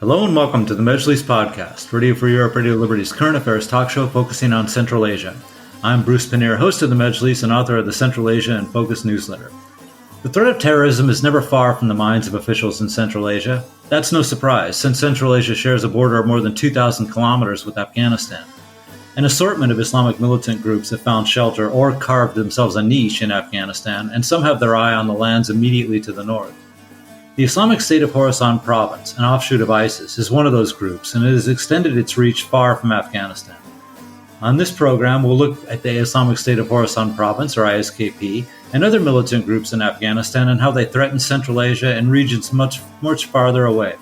Hello and welcome to the Majlis podcast, Radio for Europe, Radio Liberty's current affairs talk show focusing on Central Asia. I'm Bruce Pannier, host of the Majlis and author of the Central Asia and Focus newsletter. The threat of terrorism is never far from the minds of officials in Central Asia. That's no surprise, since Central Asia shares a border of more than 2,000 kilometers with Afghanistan. An assortment of Islamic militant groups have found shelter or carved themselves a niche in Afghanistan, and some have their eye on the lands immediately to the north. The Islamic State-Khorasan province, an offshoot of ISIS, is one of those groups, and it has extended its reach far from Afghanistan. On this program, we'll look at the Islamic State-Khorasan province, or ISKP, and other militant groups in Afghanistan and how they threaten Central Asia and regions much farther away.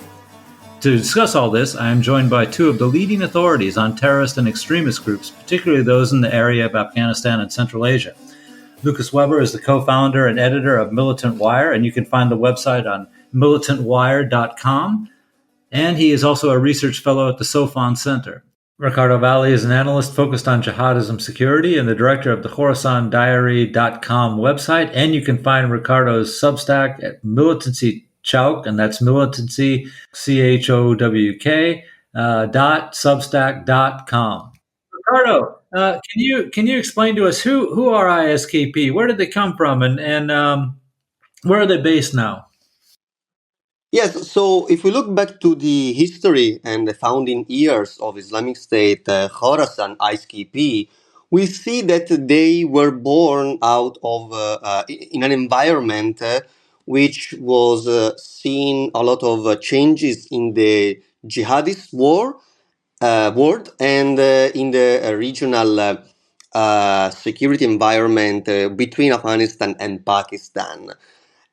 To discuss all this, I am joined by two of the leading authorities on terrorist and extremist groups, particularly those in the area of Afghanistan and Central Asia. Lucas Weber is the co-founder and editor of Militant Wire, and you can find the website on militantwire.com. And he is also a research fellow at the Soufan Center. Riccardo Valle is an analyst focused on jihadism security and the director of the khorasandiary.com website. And you can find Riccardo's Substack at Militancy Chowk, and that's militancy, CHOWK, .substack.com. Riccardo, can you explain to us who are ISKP? Where did they come from, and where are they based now? Yes, so if we look back to the history and the founding years of Islamic State, Khorasan, ISKP, we see that they were born out of in an environment which was seeing a lot of changes in the jihadist world and in the regional security environment between Afghanistan and Pakistan.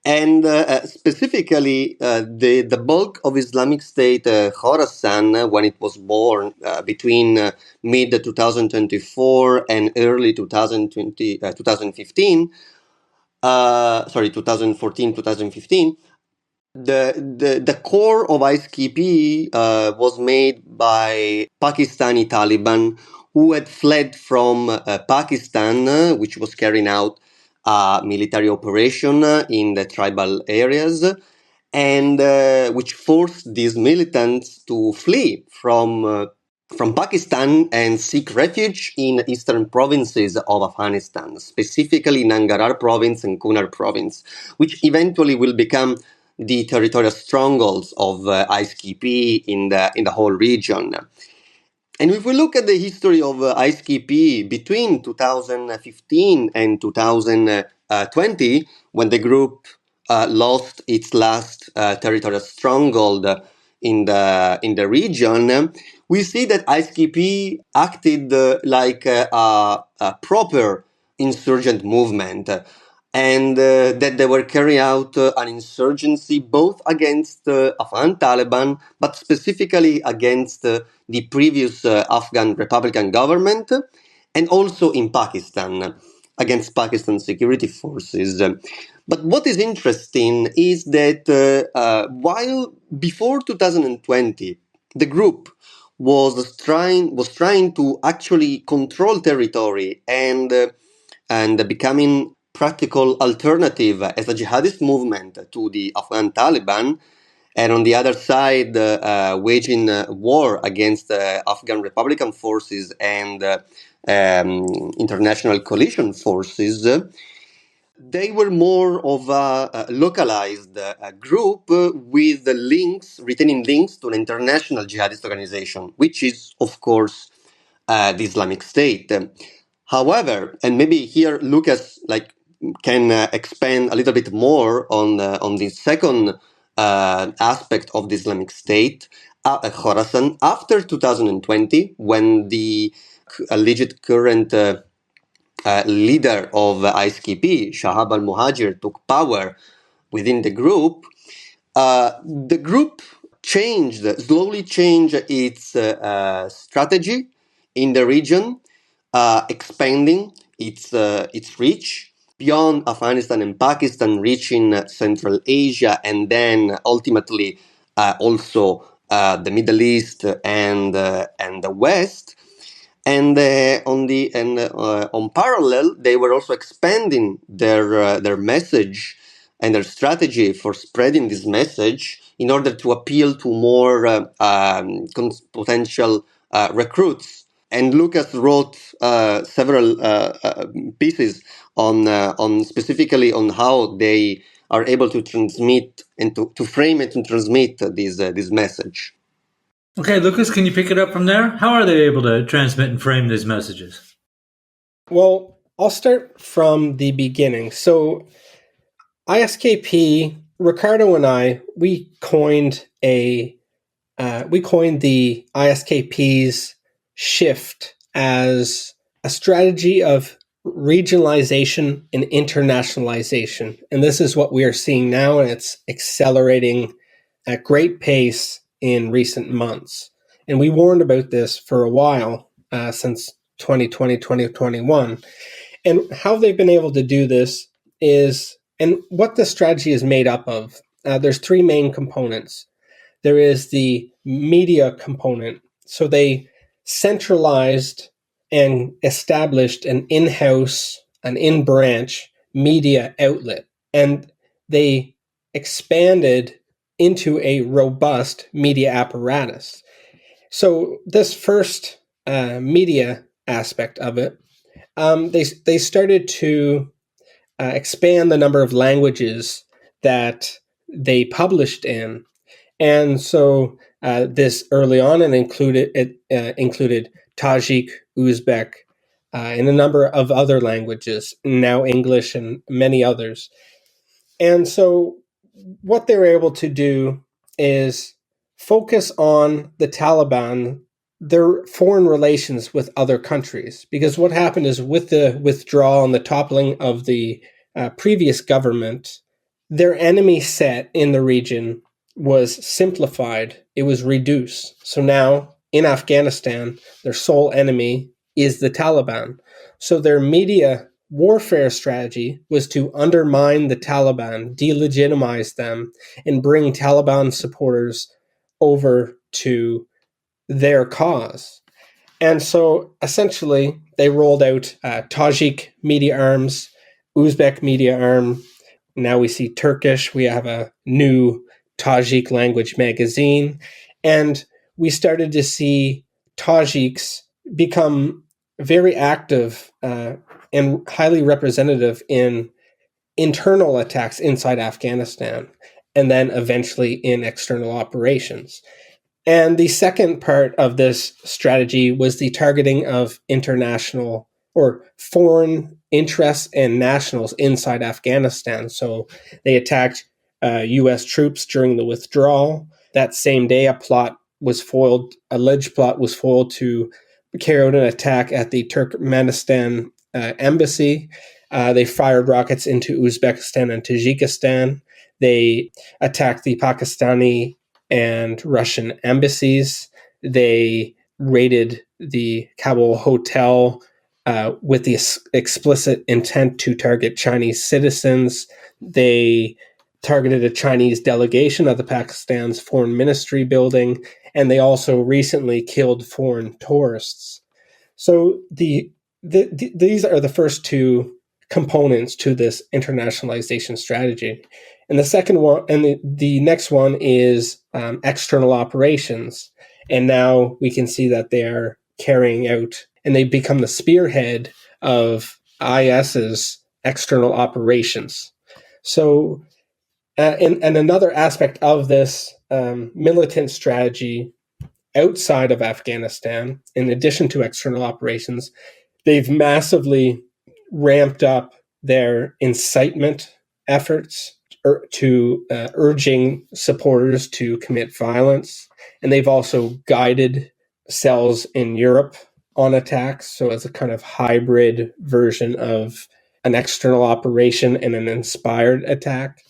And specifically, the bulk of Islamic State Khorasan, when it was born between mid 2024 and early 2015, 2014-2015, the core of ISKP was made by Pakistani Taliban who had fled from Pakistan, which was carrying out military operation in the tribal areas, and which forced these militants to flee from Pakistan and seek refuge in eastern provinces of Afghanistan, specifically Nangarhar province and Kunar province, which eventually will become the territorial strongholds of ISKP in the whole region. And if we look at the history of ISKP between 2015 and 2020, when the group lost its last territorial stronghold in the region, we see that ISKP acted like a proper insurgent movement, and that they were carrying out an insurgency both against Afghan Taliban, but specifically against the previous Afghan Republican government, and also in Pakistan, against Pakistan security forces. But what is interesting is that while before 2020, the group was trying to actually control territory and becoming practical alternative as a jihadist movement to the Afghan Taliban, and on the other side, waging war against Afghan Republican forces and international coalition forces, they were more of a localized group with the retaining links to an international jihadist organization, which is, of course, the Islamic State. However, and maybe here Lucas can expand a little bit more on the second aspect of the Islamic State, Khorasan, after 2020, when the alleged current leader of ISKP, Shahab al-Muhajir, took power within the group slowly changed its strategy in the region, expanding its reach beyond Afghanistan and Pakistan, reaching Central Asia, and then ultimately also the Middle East and the West. And on parallel, they were also expanding their message and their strategy for spreading this message in order to appeal to more potential recruits. And Lucas wrote several pieces on specifically on how they are able to transmit and to frame it and transmit this message. Okay, Lucas, can you pick it up from there? How are they able to transmit and frame these messages? Well, I'll start from the beginning. So ISKP, Riccardo and I, we coined the ISKP's shift as a strategy of regionalization and internationalization. And this is what we are seeing now, and it's accelerating at great pace in recent months. And we warned about this for a while, since 2020, 2021. And how they've been able to do this is, and what the strategy is made up of, there's three main components. There is the media component. So they centralized and established an in-house, an in-branch media outlet. And they expanded into a robust media apparatus. So this first media aspect of it, they started to expand the number of languages that they published in, and so this early on and included Tajik, Uzbek, and a number of other languages, now English and many others. And so what they were able to do is focus on the Taliban, their foreign relations with other countries. Because what happened is, with the withdrawal and the toppling of the previous government, their enemy set in the region was simplified. It was reduced. So now in Afghanistan, their sole enemy is the Taliban. So their media warfare strategy was to undermine the Taliban, delegitimize them, and bring Taliban supporters over to their cause. And so essentially, they rolled out Tajik media arms, Uzbek media arm. Now we see Turkish. We have a new Tajik language magazine. And we started to see Tajiks become very active and highly representative in internal attacks inside Afghanistan, and then eventually in external operations. And the second part of this strategy was the targeting of international or foreign interests and nationals inside Afghanistan. So they attacked U.S. troops during the withdrawal. That same day, alleged plot was foiled to carry out an attack at the Turkmenistan embassy. They fired rockets into Uzbekistan and Tajikistan. They attacked the Pakistani and Russian embassies. They raided the Kabul hotel with the explicit intent to target Chinese citizens. They targeted a Chinese delegation at the Pakistan's foreign ministry building, and they also recently killed foreign tourists. So these are the first two components to this internationalization strategy. And the second one, and the next one is external operations. And now we can see that they are carrying out, and they become the spearhead of IS's external operations. So, and another aspect of this militant strategy outside of Afghanistan, in addition to external operations, they've massively ramped up their incitement efforts to urging supporters to commit violence. And they've also guided cells in Europe on attacks. So as a kind of hybrid version of an external operation and an inspired attack.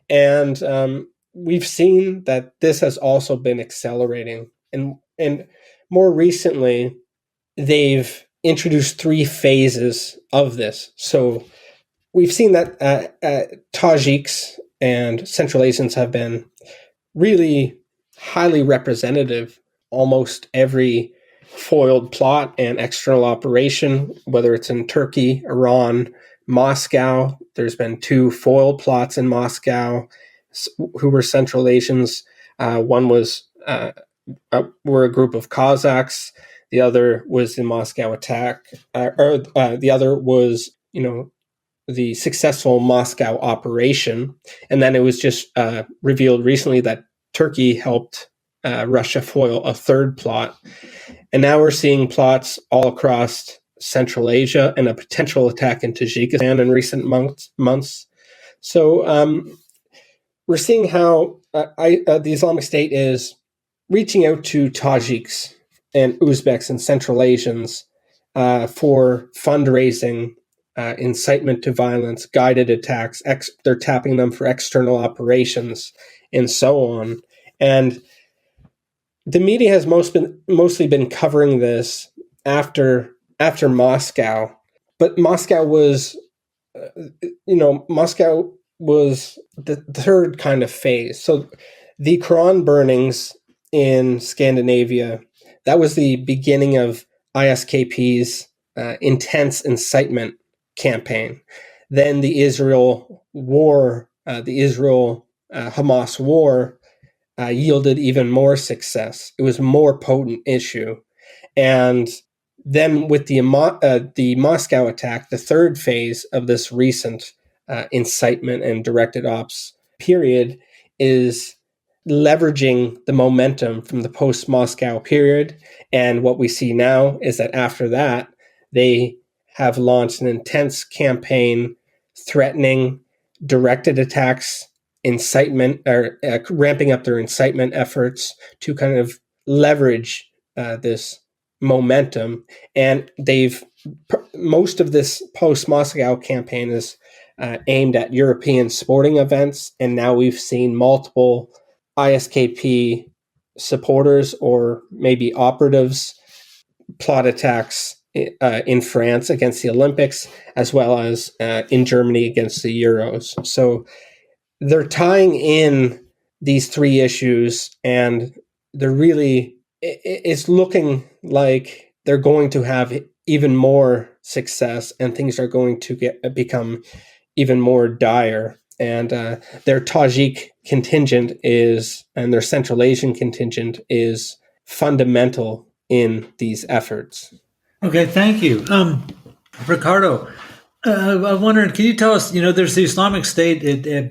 And we've seen that this has also been accelerating. And more recently, they've introduced three phases of this. So we've seen that Tajiks and Central Asians have been really highly representative. Almost every foiled plot and external operation, whether it's in Turkey, Iran, Moscow. There's been 2 foiled plots in Moscow who were Central Asians. One was were a group of Kazakhs. The other was the Moscow attack, the other was, the successful Moscow operation. And then it was just revealed recently that Turkey helped Russia foil a 3rd plot. And now we're seeing plots all across Central Asia and a potential attack in Tajikistan in recent months. So we're seeing how the Islamic State is reaching out to Tajiks and Uzbeks and Central Asians for fundraising, incitement to violence, guided attacks. They're tapping them for external operations and so on. And the media has mostly been covering this after Moscow, but Moscow was the 3rd kind of phase. So the Quran burnings in Scandinavia, that was the beginning of ISKP's intense incitement campaign. Then the Israel war, the Israel-Hamas war, yielded even more success. It was a more potent issue. And then with the Moscow attack, the 3rd phase of this recent incitement and directed ops period is leveraging the momentum from the post-Moscow period. And what we see now is that after that, they have launched an intense campaign threatening directed attacks, incitement, or ramping up their incitement efforts to kind of leverage this momentum. And most of this post-Moscow campaign is aimed at European sporting events. And now we've seen multiple ISKP supporters or maybe operatives plot attacks in France against the Olympics, as well as in Germany against the Euros. So they're tying in these 3 issues, and it's looking like they're going to have even more success, and things are going to become even more dire. And their Tajik contingent and their Central Asian contingent is fundamental in these efforts. Okay, thank you. Riccardo, I'm wondering, can you tell us, there's the Islamic State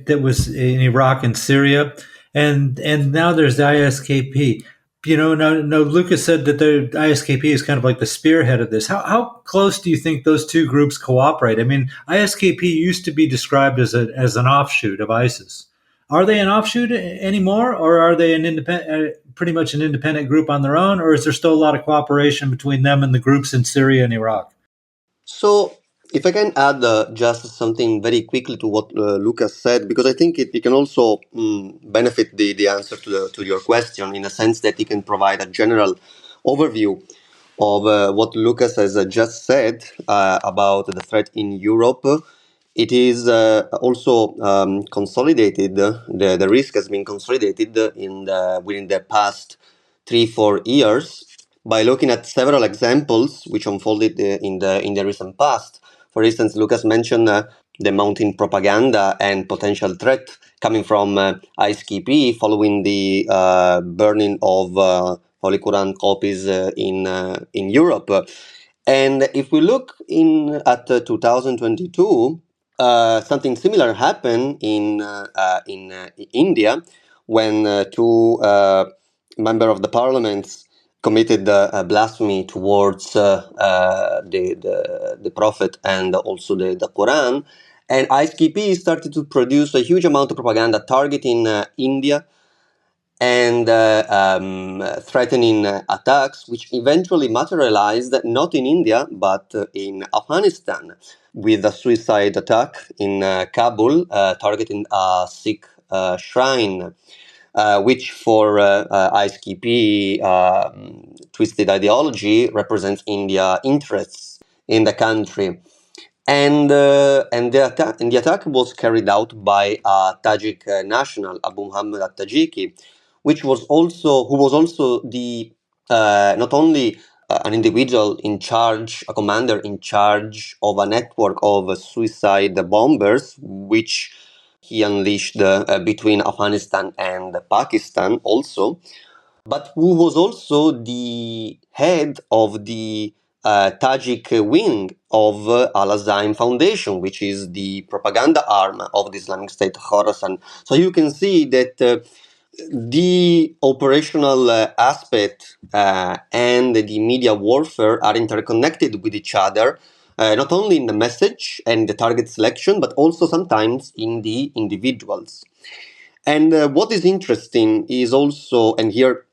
that was in Iraq and Syria, and now there's the ISKP. Now Lucas said that the ISKP is kind of like the spearhead of this. How close do you think those 2 groups cooperate? I mean, ISKP used to be described as an offshoot of ISIS. Are they an offshoot anymore, or are they pretty much an independent group on their own, or is there still a lot of cooperation between them and the groups in Syria and Iraq? So, if I can add just something very quickly to what Lucas said, because I think it can also benefit the answer to your question, in a sense that it can provide a general overview of what Lucas has just said about the threat in Europe. It is also consolidated. The risk has been consolidated within the past 3-4 years by looking at several examples which unfolded in the recent past. For instance, Lucas mentioned the mounting propaganda and potential threat coming from ISKP following the burning of Holy Quran copies in Europe. And if we look at 2022, something similar happened in India when 2 members of the parliament committed blasphemy towards the Prophet and also the Quran. And ISKP started to produce a huge amount of propaganda targeting India and threatening attacks, which eventually materialized not in India but in Afghanistan, with a suicide attack in Kabul targeting a Sikh shrine, which for ISKP twisted ideology represents India interests in the country. And the attack was carried out by a Tajik national, Abu Muhammad al-Tajiki, who was also the not only an individual in charge, a commander in charge of a network of suicide bombers, which he unleashed between Afghanistan and Pakistan also, but who was also the head of the Tajik wing of Al-Azim Foundation, which is the propaganda arm of the Islamic State-Khorasan. So you can see that the operational aspect and the media warfare are interconnected with each other, not only in the message and the target selection, but also sometimes in the individuals. And what is interesting is also, and here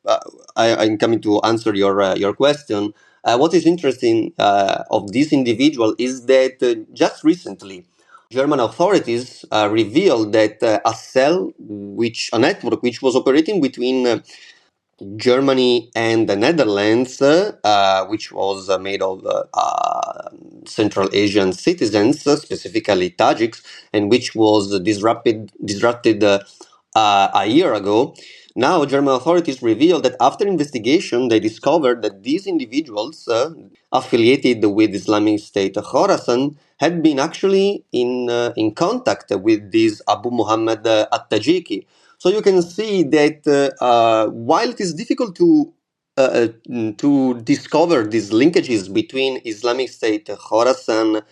I'm coming to answer your question. What is interesting of this individual is that just recently, German authorities revealed that a network which was operating between Germany and the Netherlands, which was made of Central Asian citizens, specifically Tajiks, and which was disrupted a year ago. Now, German authorities revealed that after investigation, they discovered that these individuals affiliated with Islamic State-Khorasan had been actually in contact with this Abu Muhammad at-Tajiki. So you can see that while it is difficult to discover these linkages between Islamic State Khorasan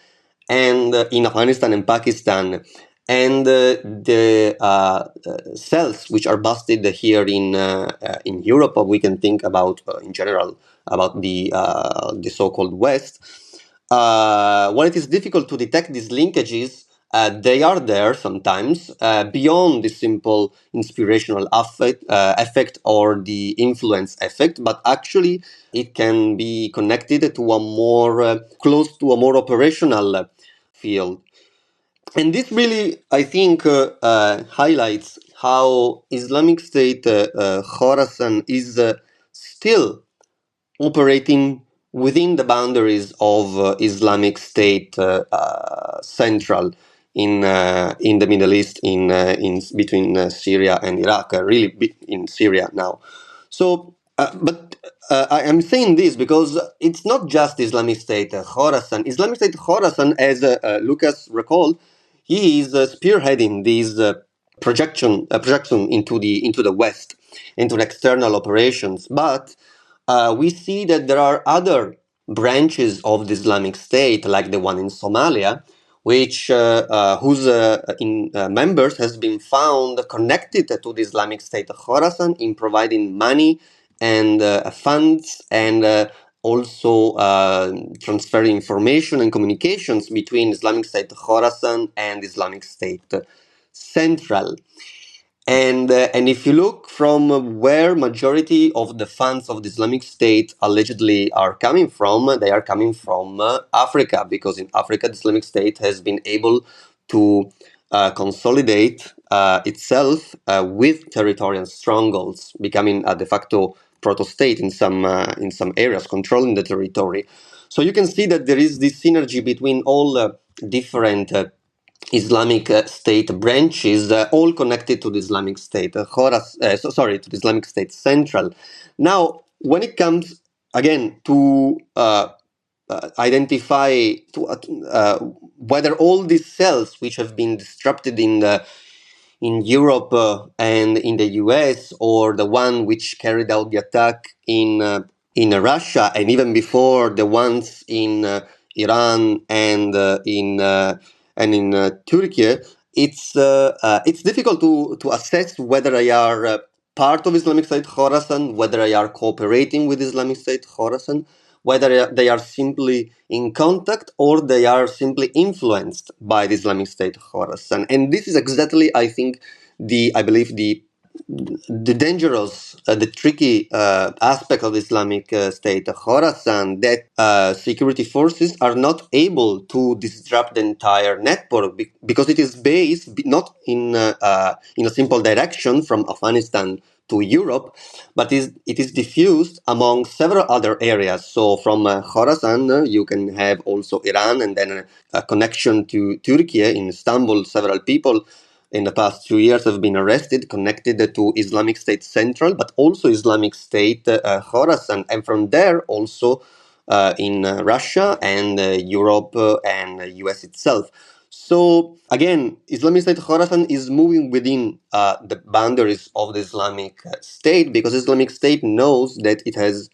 and in Afghanistan and Pakistan, and the cells which are busted here in Europe, or we can think about in general about the so-called West. While it is difficult to detect these linkages, they are there sometimes beyond the simple inspirational effect or the influence effect, but actually it can be connected to a more close to a more operational field. And this really, I think, highlights how Islamic State Khorasan is still operating within the boundaries of Islamic State Central in the Middle East, in between Syria and Iraq, really in Syria now. So, but I am saying this because it's not just Islamic State Khorasan. Islamic State Khorasan, as Lucas recalled, he is spearheading these projection into the West, into the external operations. But we see that there are other branches of the Islamic State, like the one in Somalia, which whose members has been found connected to the Islamic State of Khorasan in providing money and funds and also transferring information and communications between Islamic State of Khorasan and Islamic State Central. And if you look from where majority of the funds of the Islamic State allegedly are coming from, they are coming from Africa, because in Africa the Islamic State has been able to consolidate itself with territorial strongholds, becoming a de facto proto-state in some areas, controlling the territory. So you can see that there is this synergy between all different Islamic State branches, all connected to the Islamic State to the Islamic State Central. Now, when it comes again to identify whether all these cells which have been disrupted in Europe and in the US, or the one which carried out the attack in Russia, and even before the ones in Iran and in Turkey, it's difficult to assess whether they are part of Islamic State Khorasan, whether they are cooperating with Islamic State Khorasan, whether they are simply in contact or they are simply influenced by the Islamic State Khorasan. And this is exactly, I think, I believe the dangerous, the tricky aspect of the Islamic State Khorasan, that security forces are not able to disrupt the entire network because it is based not in a simple direction from Afghanistan to Europe, but it is diffused among several other areas. So from Khorasan, you can have also Iran, and then a connection to Turkey in Istanbul. Several people in the past 2 years have been arrested, connected to Islamic State Central, but also Islamic State Khorasan, and from there also in Russia and Europe and US itself. So again, Islamic State Khorasan is moving within the boundaries of the Islamic State, because Islamic State knows that it has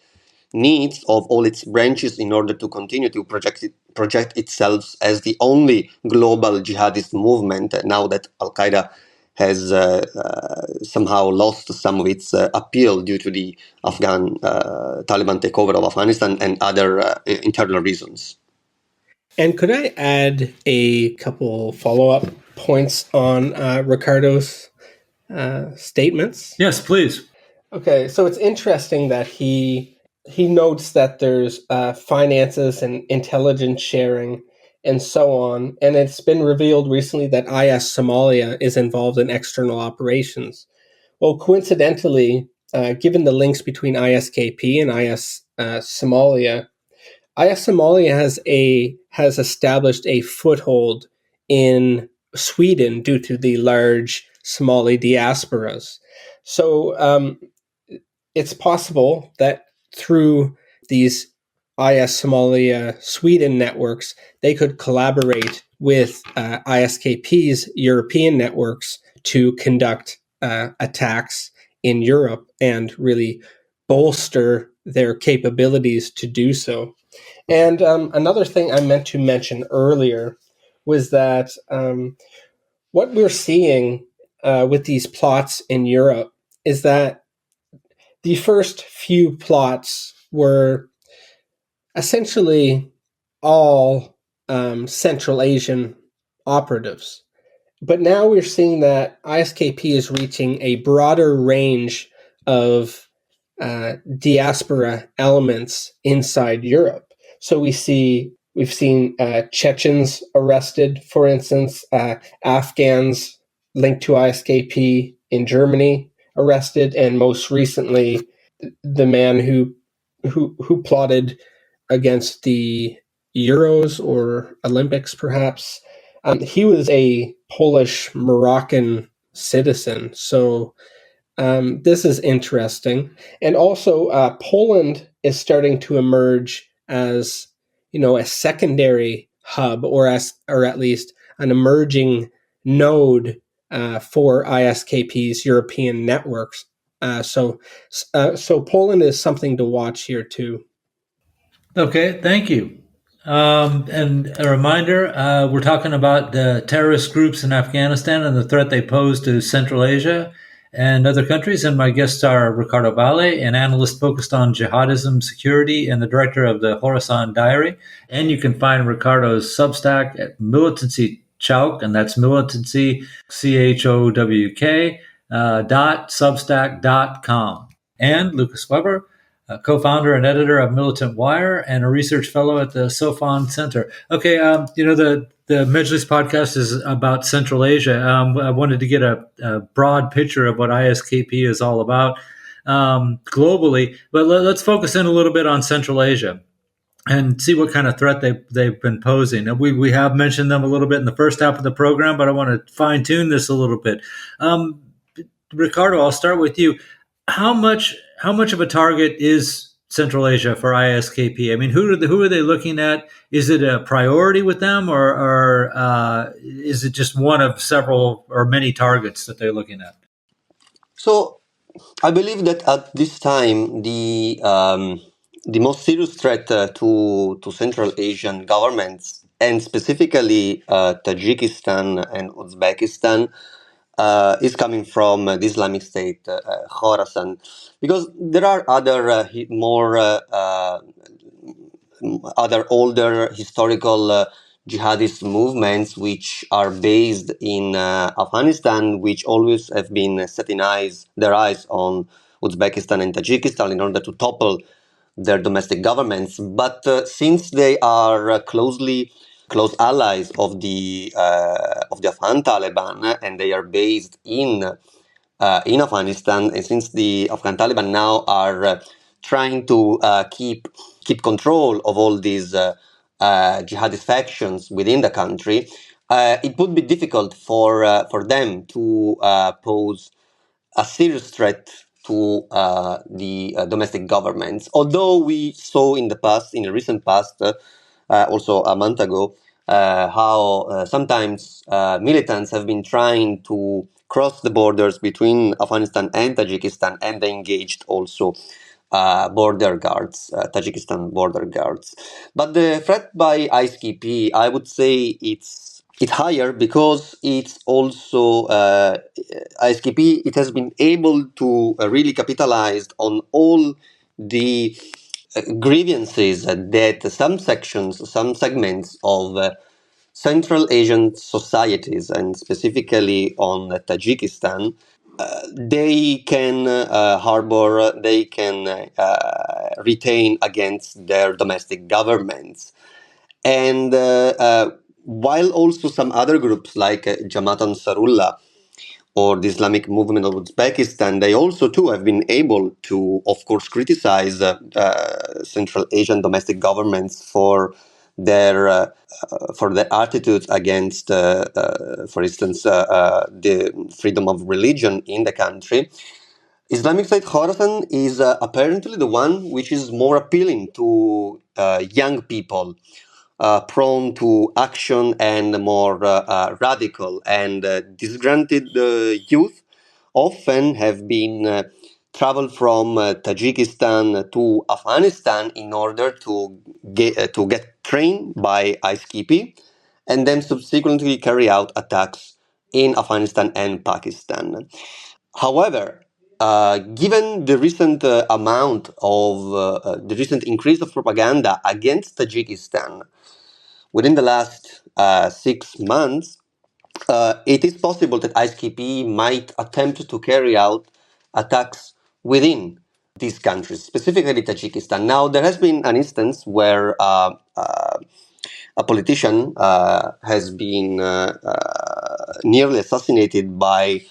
needs of all its branches in order to continue to project itself as the only global jihadist movement, now that Al-Qaeda has somehow lost some of its appeal due to the Afghan Taliban takeover of Afghanistan and other internal reasons. And could I add a couple follow-up points on Riccardo's statements? Yes, please. Okay, so it's interesting that he notes that there's finances and intelligence sharing and so on, and it's been revealed recently that IS Somalia is involved in external operations. Well, coincidentally, given the links between ISKP and IS Somalia, IS Somalia has established a foothold in Sweden due to the large Somali diasporas. So it's possible that through these IS Somalia Sweden networks, they could collaborate with ISKP's European networks to conduct attacks in Europe and really bolster their capabilities to do so. And another thing I meant to mention earlier was that what we're seeing with these plots in Europe is that the first few plots were essentially all Central Asian operatives. But now we're seeing that ISKP is reaching a broader range of diaspora elements inside Europe. So we've seen Chechens arrested, for instance, Afghans linked to ISKP in Germany arrested, and most recently, the man who plotted against the Euros or Olympics, perhaps. He was a Polish Moroccan citizen. So this is interesting. And also, Poland is starting to emerge as, a secondary hub, or at least an emerging node for ISKP's European networks. So Poland is something to watch here too. Okay, thank you. And a reminder, we're talking about the terrorist groups in Afghanistan and the threat they pose to Central Asia and other countries. And my guests are Riccardo Valle, an analyst focused on jihadism security and the director of the Khorasan Diary. And you can find Riccardo's Substack at Militancy Chowk, and that's militancy, CHOWK, .substack.com. And Lucas Weber, co-founder and editor of Militant Wire and a research fellow at the Soufan Center. Okay, the Majlis podcast is about Central Asia. I wanted to get a broad picture of what ISKP is all about globally, but let's focus in a little bit on Central Asia and see what kind of threat they've been posing. We have mentioned them a little bit in the first half of the program, but I want to fine-tune this a little bit. Riccardo, I'll start with you. How much of a target is Central Asia for ISKP? I mean, who are they looking at? Is it a priority with them, or is it just one of several or many targets that they're looking at? So I believe that at this time, the most serious threat to Central Asian governments, and specifically Tajikistan and Uzbekistan, is coming from the Islamic State Khorasan, because there are other other older historical jihadist movements which are based in Afghanistan, which always have been setting their eyes on Uzbekistan and Tajikistan in order to topple their domestic governments. But since they are close allies of the Afghan Taliban, and they are based in Afghanistan, and since the Afghan Taliban now are trying to keep control of all these jihadist factions within the country, it would be difficult for them to pose a serious threat to the domestic governments. Although we saw in the recent past, also a month ago, how sometimes militants have been trying to cross the borders between Afghanistan and Tajikistan, and they engaged also border guards, Tajikistan border guards. But the threat by ISKP, I would say it's higher because it's also ISKP. It has been able to really capitalize on all the grievances that some segments of Central Asian societies, and specifically on Tajikistan, they can retain against their domestic governments. And while also some other groups like Jamaat Ansarullah or the Islamic movement of Uzbekistan, they also too have been able to, of course, criticize Central Asian domestic governments for their attitudes against, for instance, the freedom of religion in the country. Islamic State-Khorasan is apparently the one which is more appealing to young people, prone to action and more radical. And disgruntled youth often have been traveled from Tajikistan to Afghanistan in order to get trained by ISKP and then subsequently carry out attacks in Afghanistan and Pakistan. However, given the recent the recent increase of propaganda against Tajikistan within the last 6 months, it is possible that ISKP might attempt to carry out attacks within these countries, specifically Tajikistan. Now, there has been an instance where a politician has been nearly assassinated by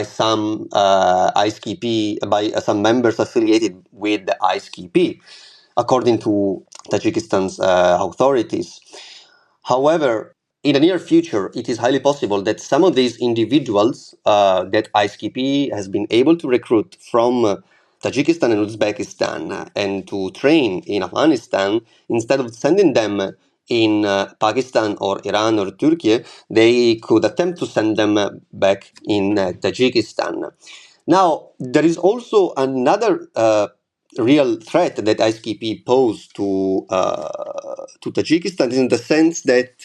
some ISKP, by some members affiliated with the ISKP, according to Tajikistan's authorities. However, in the near future, it is highly possible that some of these individuals that ISKP has been able to recruit from Tajikistan and Uzbekistan and to train in Afghanistan, instead of sending them in Pakistan or Iran or Turkey, they could attempt to send them back in Tajikistan. Now, there is also another real threat that ISKP posed to Tajikistan, in the sense that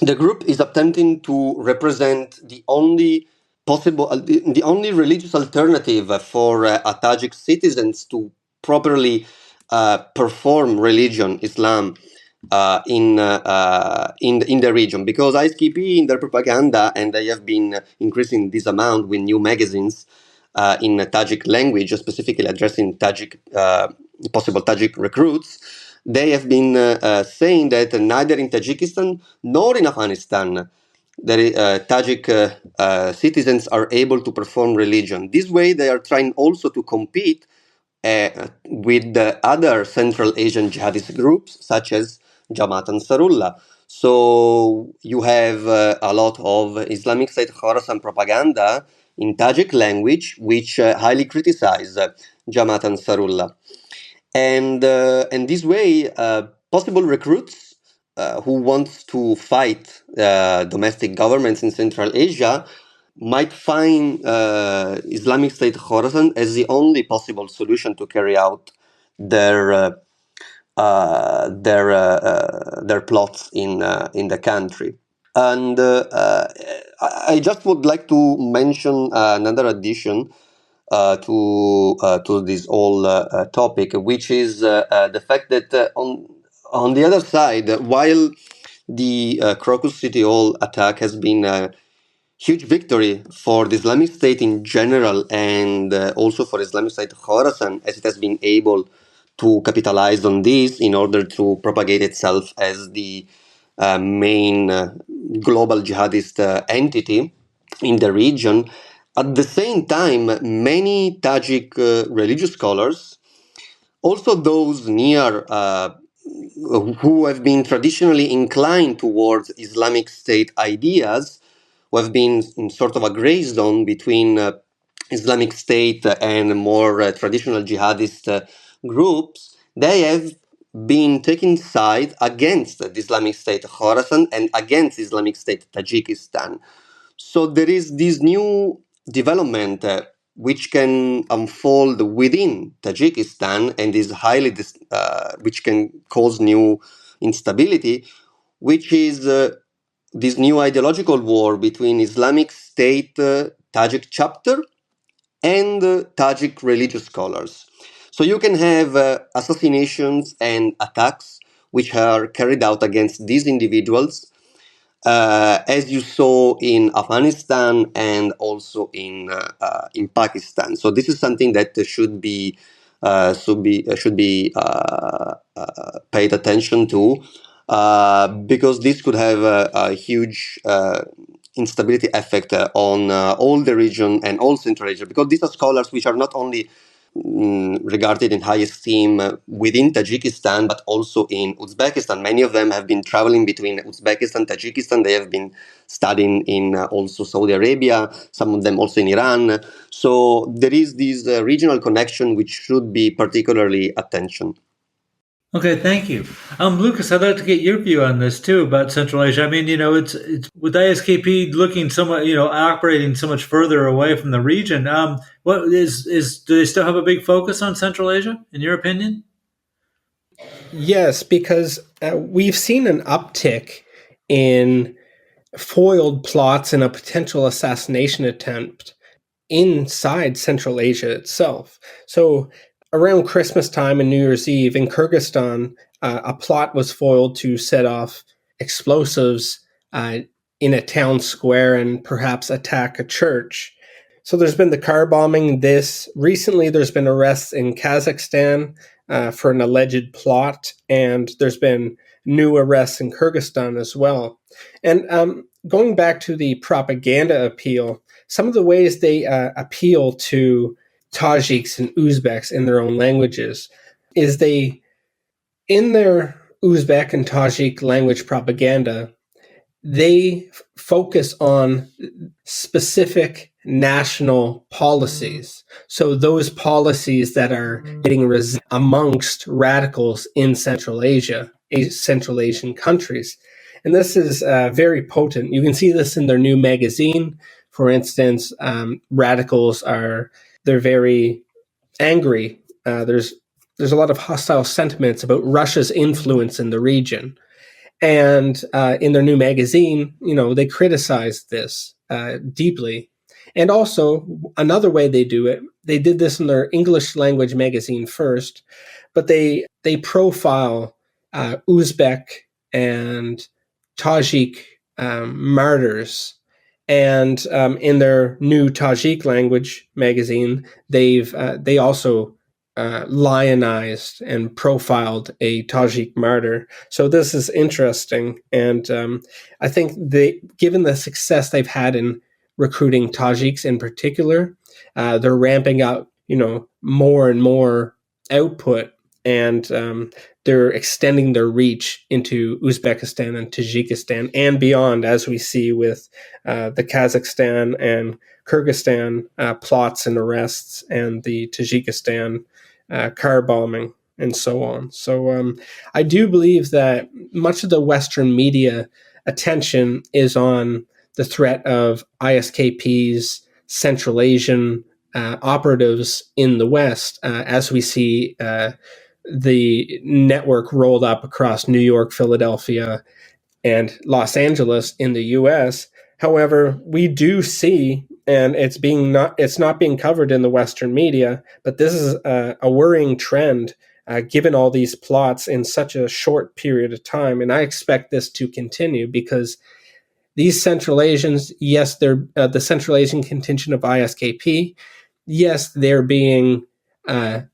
the group is attempting to represent the only religious alternative for Tajik citizens to properly perform religion, Islam, in the region, because ISKP in their propaganda, and they have been increasing this amount with new magazines in Tajik language, specifically addressing possible Tajik recruits. They have been saying that neither in Tajikistan nor in Afghanistan Tajik citizens are able to perform religion. This way, they are trying also to compete with the other Central Asian jihadist groups, such as Jamaat Ansarullah. So you have a lot of Islamic State-Khorasan propaganda in Tajik language, which highly criticize Jamaat Ansarullah. And this way, possible recruits who want to fight domestic governments in Central Asia might find Islamic State Khorasan as the only possible solution to carry out their plots in the country. And I just would like to mention another addition to this whole topic, which is the fact that on the other side, while the Crocus City Hall attack has been a huge victory for the Islamic State in general, and also for Islamic State Khorasan, as it has been able to capitalize on this in order to propagate itself as the main global jihadist entity in the region. At the same time, many Tajik religious scholars, also those near who have been traditionally inclined towards Islamic State ideas, who have been in sort of a gray zone between Islamic State and more traditional jihadist groups, they have been taking side against the Islamic State Khorasan and against Islamic State Tajikistan. So there is this new development which can unfold within Tajikistan and is which can cause new instability, which is this new ideological war between Islamic State Tajik chapter and Tajik religious scholars. So you can have assassinations and attacks which are carried out against these individuals, as you saw in Afghanistan and also in Pakistan. So this is something that should be paid attention to, because this could have a huge instability effect on all the region and all Central Asia, because these are scholars which are not only regarded in high esteem within Tajikistan, but also in Uzbekistan. Many of them have been traveling between Uzbekistan, Tajikistan. They have been studying in also Saudi Arabia, some of them also in Iran. So there is this regional connection which should be particularly attention. Okay, thank you. Lucas, I'd like to get your view on this too about Central Asia. I mean, it's with ISKP looking somewhat, operating so much further away from the region. What do they still have a big focus on Central Asia, in your opinion? Yes, because we've seen an uptick in foiled plots and a potential assassination attempt inside Central Asia itself. So around Christmas time and New Year's Eve in Kyrgyzstan, a plot was foiled to set off explosives in a town square and perhaps attack a church. So there's been the car bombing. Recently there's been arrests in Kazakhstan for an alleged plot, and there's been new arrests in Kyrgyzstan as well. And going back to the propaganda appeal, some of the ways they appeal to Tajiks and Uzbeks in their own languages is in their Uzbek and Tajik language propaganda, they focus on specific national policies. So those policies that are getting amongst radicals in Central Asia, Central Asian countries. And this is very potent. You can see this in their new magazine. For instance, radicals they're very angry. There's a lot of hostile sentiments about Russia's influence in the region. And in their new magazine, they criticize this deeply. And also, another way they do it, they did this in their English language magazine first, but they profile Uzbek and Tajik martyrs. And in their new Tajik language magazine, they also lionized and profiled a Tajik martyr. So this is interesting, and I think given the success they've had in recruiting Tajiks in particular, they're ramping up, more and more output, and they're extending their reach into Uzbekistan and Tajikistan and beyond, as we see with the Kazakhstan and Kyrgyzstan plots and arrests, and the Tajikistan car bombing, and so on. So I do believe that much of the Western media attention is on the threat of ISKP's Central Asian operatives in the West, as we see the network rolled up across New York, Philadelphia, and Los Angeles in the U.S. However, we do see, and it's not being covered in the Western media, but this is a worrying trend given all these plots in such a short period of time. And I expect this to continue because these Central Asians, yes, they're the Central Asian contingent of ISKP. Yes, they're being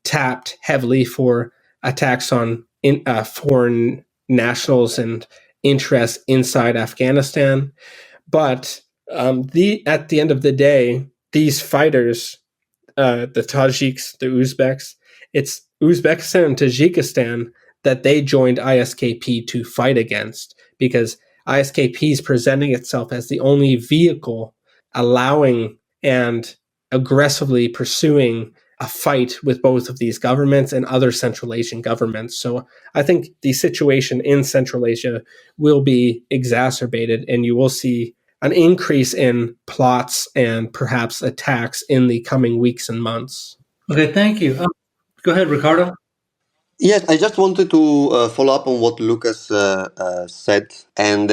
tapped heavily for attacks on foreign nationals and interests inside Afghanistan. But at the end of the day, these fighters, the Tajiks, the Uzbeks, it's Uzbekistan and Tajikistan that they joined ISKP to fight against, because ISKP is presenting itself as the only vehicle allowing and aggressively pursuing a fight with both of these governments and other Central Asian governments. So I think the situation in Central Asia will be exacerbated, and you will see an increase in plots and perhaps attacks in the coming weeks and months. Okay, thank you. Go ahead, Riccardo. Yes, I just wanted to follow up on what Lucas said, and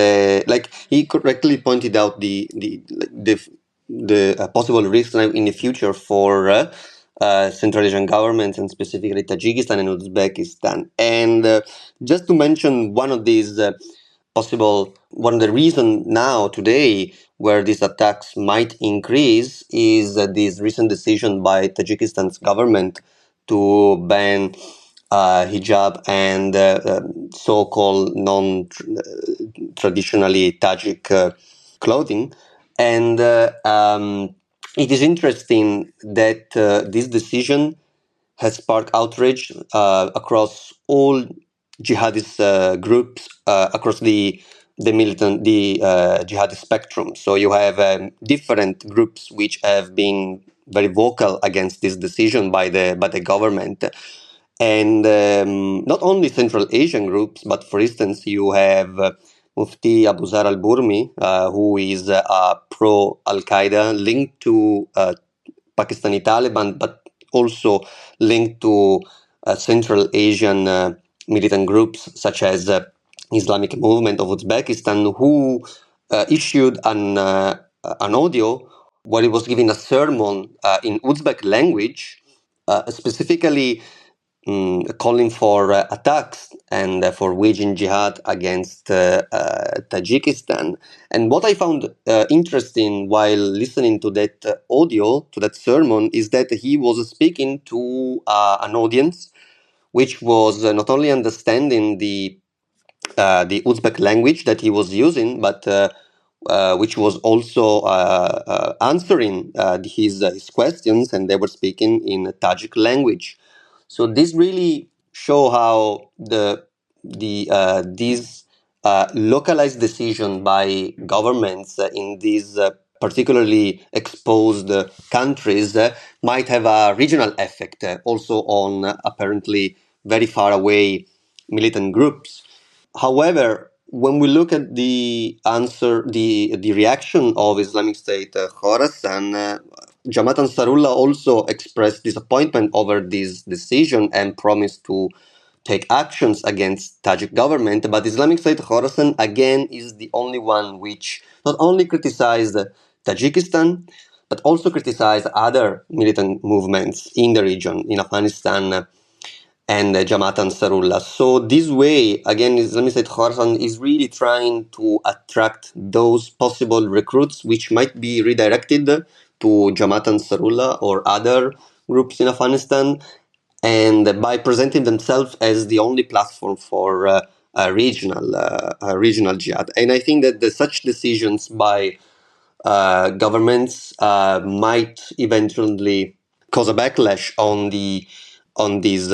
like he correctly pointed out the possible risks in the future for Central Asian governments, and specifically Tajikistan and Uzbekistan. And just to mention one of these one of the reasons now today where these attacks might increase is this recent decision by Tajikistan's government to ban hijab and so-called non-traditionally Tajik clothing. And it is interesting that this decision has sparked outrage across all jihadist groups across the jihadist spectrum. So you have different groups which have been very vocal against this decision by the government. And not only Central Asian groups, but for instance, you have Mufti Abu Zar al-Burmi, who is a pro-Al Qaeda linked to Pakistani Taliban, but also linked to Central Asian militant groups such as Islamic Movement of Uzbekistan, who issued an audio where he was giving a sermon in Uzbek language, specifically calling for attacks and for waging jihad against Tajikistan. And what I found interesting while listening to that audio, to that sermon, is that he was speaking to an audience which was not only understanding the Uzbek language that he was using, but which was also answering his questions, and they were speaking in Tajik language. So this really show how these localized decision by governments in these particularly exposed countries might have a regional effect also on apparently very far away militant groups. However, when we look at the reaction of Islamic State Khorasan, Jamaat Ansarullah also expressed disappointment over this decision and promised to take actions against Tajik government. But Islamic State Khorasan again is the only one which not only criticized Tajikistan, but also criticized other militant movements in the region, in Afghanistan and Jamaat Ansarullah. So this way, again, Islamic State Khorasan is really trying to attract those possible recruits which might be redirected to Jamaat Ansarullah or other groups in Afghanistan, and by presenting themselves as the only platform for a regional jihad. And I think that such decisions by governments might eventually cause a backlash on these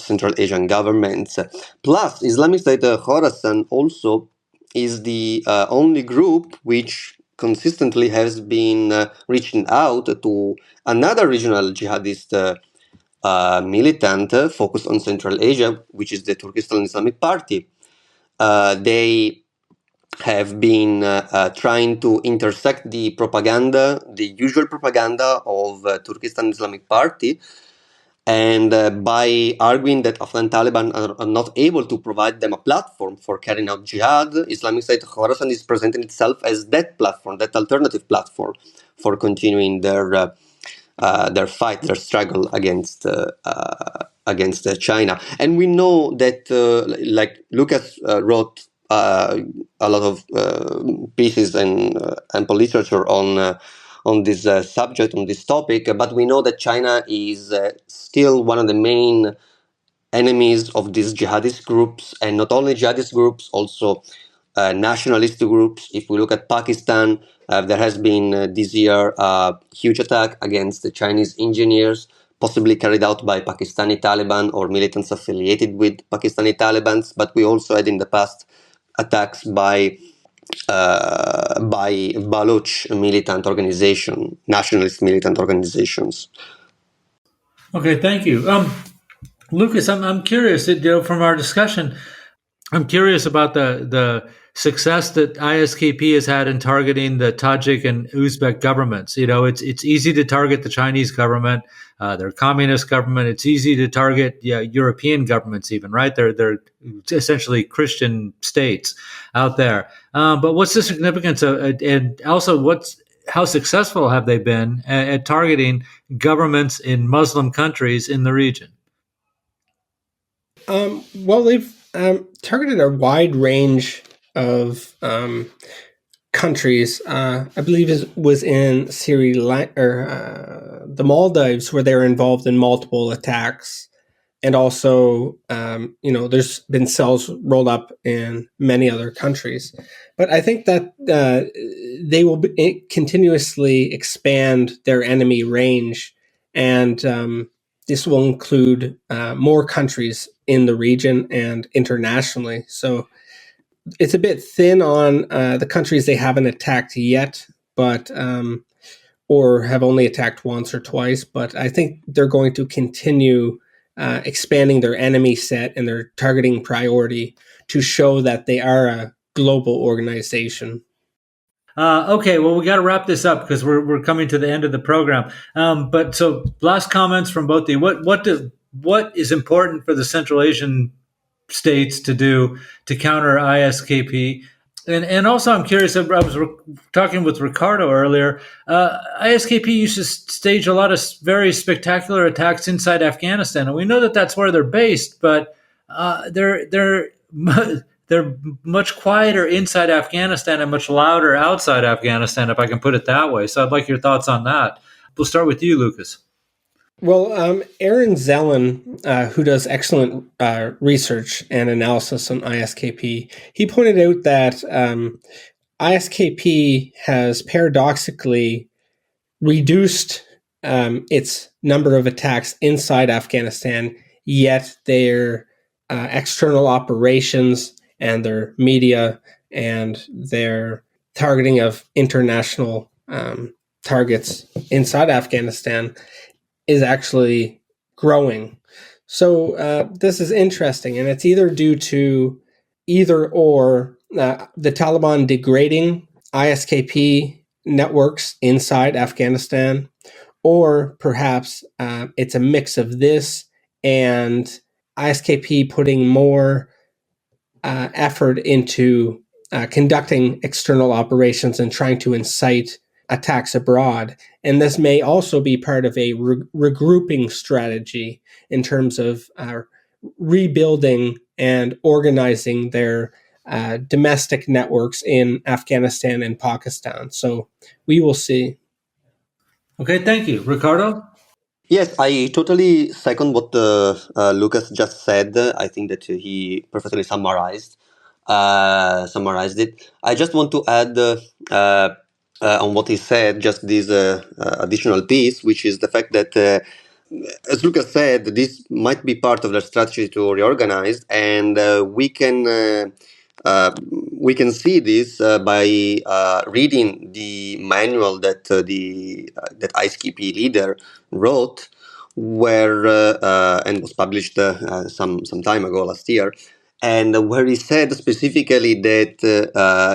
Central Asian governments. Plus, Islamic State Khorasan also is the only group which consistently has been reaching out to another regional jihadist militant focused on Central Asia, which is the Turkistan Islamic Party. They have been trying to intersect the usual propaganda of Turkistan Islamic Party, and by arguing that Afghan Taliban are not able to provide them a platform for carrying out jihad, Islamic State Khorasan is presenting itself as that platform, that alternative platform for continuing their fight, their struggle against China. And we know that, like Lucas wrote a lot of pieces and literature on this subject, on this topic, but we know that China is still one of the main enemies of these jihadist groups, and not only jihadist groups, also nationalist groups. If we look at Pakistan, there has been this year a huge attack against the Chinese engineers possibly carried out by Pakistani Taliban or militants affiliated with Pakistani Taliban, but we also had in the past attacks by Baloch militant organization, nationalist militant organizations. Okay, thank you. Lucas, I'm curious, from our discussion, I'm curious about the success that ISKP has had in targeting the Tajik and Uzbek governments. It's easy to target the Chinese government, their communist government. It's easy to target European governments, even, right? They're essentially Christian states out there. But what's the significance of, and also how successful have they been at targeting governments in Muslim countries in the region? Well, they've targeted a wide range of countries. I believe it was in the Maldives, where they were involved in multiple attacks. And also, there's been cells rolled up in many other countries. But I think that they will continuously expand their enemy range, and this will include more countries in the region and internationally. So it's a bit thin on the countries they haven't attacked yet, but or have only attacked once or twice. But I think they're going to continue expanding their enemy set and their targeting priority to show that they are a global organization. Okay, well, we got to wrap this up because we're coming to the end of the program. But so, last comments from both of you. What is important for the Central Asian states to do to counter ISKP? And also, I'm curious. I was talking with Riccardo earlier. ISKP used to stage a lot of very spectacular attacks inside Afghanistan, and we know that that's where they're based. But they're much quieter inside Afghanistan and much louder outside Afghanistan, if I can put it that way. So I'd like your thoughts on that. We'll start with you, Lucas. Well, Aaron Zellen, who does excellent research and analysis on ISKP, he pointed out that ISKP has paradoxically reduced its number of attacks inside Afghanistan, yet their external operations and their media and their targeting of international targets inside Afghanistan is actually growing. So this is interesting, and it's either due to the Taliban degrading ISKP networks inside Afghanistan, or perhaps it's a mix of this and ISKP putting more effort into conducting external operations and trying to incite attacks abroad. And this may also be part of a regrouping strategy in terms of rebuilding and organizing their domestic networks in Afghanistan and Pakistan. So we will see. Okay, thank you. Riccardo? Yes, I totally second what Lucas just said. I think that he perfectly summarized it. I just want to add on what he said, just this additional piece, which is the fact that, as Lucas said, this might be part of their strategy to reorganize, and we can see this by reading the manual that that ISKP leader wrote, where and was published some time ago, last year, and where he said specifically that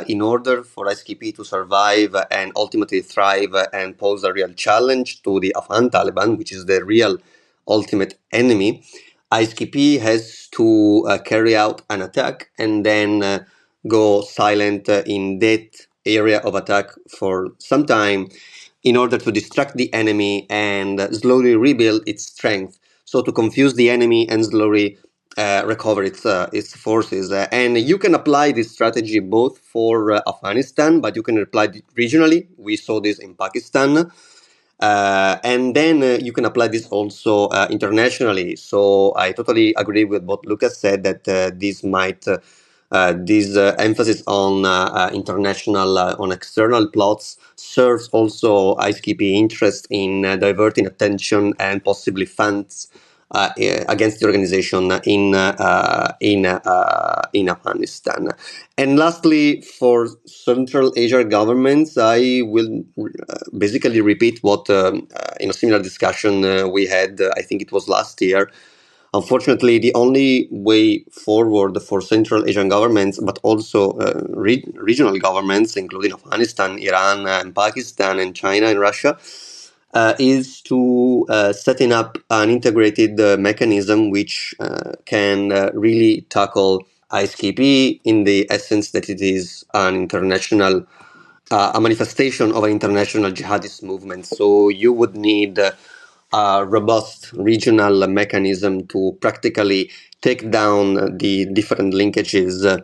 in order for ISKP to survive and ultimately thrive and pose a real challenge to the Afghan Taliban, which is the real ultimate enemy, ISKP has to carry out an attack and then go silent in that area of attack for some time in order to distract the enemy and slowly rebuild its strength. So to confuse the enemy and slowly recover its forces. And you can apply this strategy both for Afghanistan, but you can apply it regionally. We saw this in Pakistan. And then you can apply this also internationally. So I totally agree with what Lucas said, that this might This emphasis on international, on external plots serves also ISKP interest in diverting attention and possibly funds against the organization in Afghanistan. And lastly, for Central Asia governments, I will basically repeat what in a similar discussion we had, I think it was last year. Unfortunately, the only way forward for Central Asian governments, but also regional governments, including Afghanistan, Iran, and Pakistan, and China and Russia, is to setting up an integrated mechanism which can really tackle ISKP in the essence that it is an international, a manifestation of an international jihadist movement. So you would need a robust regional mechanism to practically take down the different linkages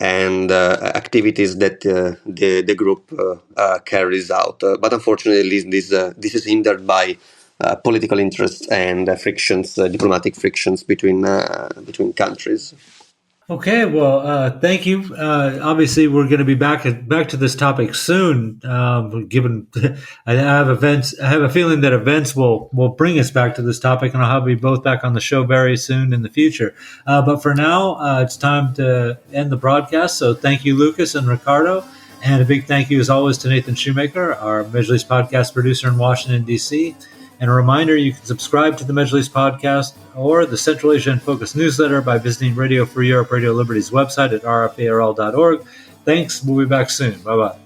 and activities that the group carries out. But unfortunately, this is hindered by political interests and frictions, diplomatic frictions between countries. Okay, well, thank you. Obviously, we're going to be back to this topic soon. Given I have a feeling that events will bring us back to this topic, and I'll have you both back on the show very soon in the future. But for now, it's time to end the broadcast. So, thank you, Lucas and Riccardo, and a big thank you, as always, to Nathan Shoemaker, our Majlis podcast producer in Washington D.C. And a reminder, you can subscribe to the Majlis podcast or the Central Asia in Focus newsletter by visiting Radio Free Europe, Radio Liberty's website at rfarl.org. Thanks. We'll be back soon. Bye-bye.